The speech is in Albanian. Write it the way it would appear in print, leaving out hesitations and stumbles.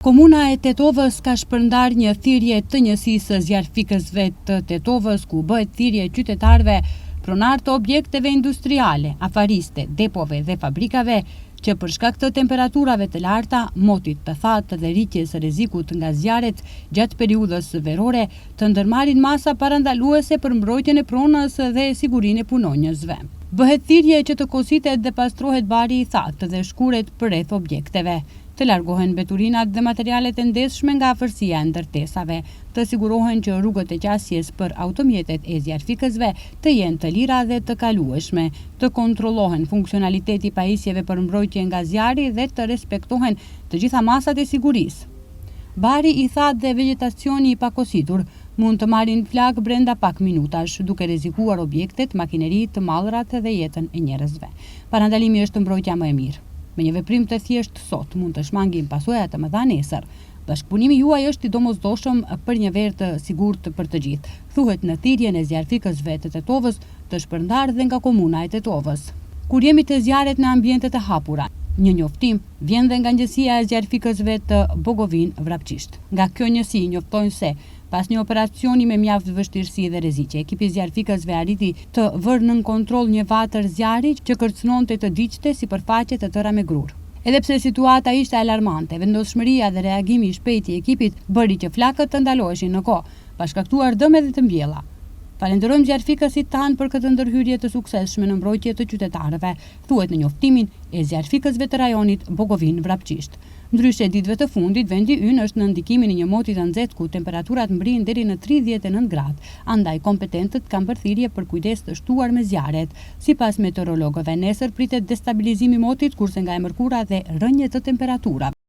Komuna e Tetovës ka shpërndar një thirrje të njësisë zjarfikësve të Tetovës, ku bëhet thirrje qytetarëve pronar të objekteve industriale, afariste, depove dhe fabrikave, që për shkak të temperaturave të larta, motit të thatë dhe rritjes së rrezikut nga zjarret gjatë periudhës verore, të ndërmarrin masa parandaluese për mbrojtjen e pronës dhe sigurinë e punonjësve. Bëhet thirrje që të kositet dhe pastrohet bari i thatë dhe shkuret përreth objekteve, të largohen mbeturinat dhe materialet e ndeshshme nga afërsia e ndërtesave, të sigurohen që rrugët e qasjes për automjetet e zjarfikësve të jenë të lira dhe të kalueshme, të kontrollohen funksionaliteti i pajisjeve për mbrojtje nga zjarri dhe të respektohen të gjitha masat e sigurisë. Bari i thatë dhe vegetacioni i pakositur mund të marrin flak brenda pak minutash, duke rrezikuar objektet, makineri, të mallrat dhe jetën e njerëzve. Parandalimi është mbrojtja më e mirë. Me një veprim të thjeshtë sot mund të shmangim pasoja të mëdha nesër. Bashkëpunimi juaj është i domosdoshëm për një verë të sigurt për të gjithë, thuhet në thirrjen e zjarfikësve të Tetovës, të shpërndar dhe nga komuna e Tetovës. Kur jemi të zjarret në ambiente të hapura, një njoftim vjen dhe nga njësia e zjarfikësve të Bogovin Vrapçisht. Nga kjo njësi njoftojnë se pas një operacioni me mjaft vështirësi dhe rreziqe, ekipi i zjarfikësve arriti të vërë nën kontroll një vatër zjarri që kërcënonte të diqte sipërfaqe të tëra me grur. Edhe pse situata ishte alarmante, vendoshmëria dhe reagimi i shpejtë i ekipit bëri që flakët të ndaloheshin në kohë, pa shkaktuar dëm edhe të mbjella. Falenderojmë zjarfikësit tanë për këtë ndërhyrje të suksesshme në mbrojtje të qytetarëve, thuhet në njoftimin e zjarfikësve të rajonit Bogovin Vrapçisht. Ndryshe ditëve të fundit, vendi ynë është në ndikimin e një moti të nxehtë ku temperaturat mbrin deri në 39 gradë, andaj kompetentët kanë bërë thirrje për kujdes të shtuar me zjarret. Sipas meteorologëve, nesër pritet destabilizimi i motit, kurse nga e mërkura dhe rënje të temperaturave.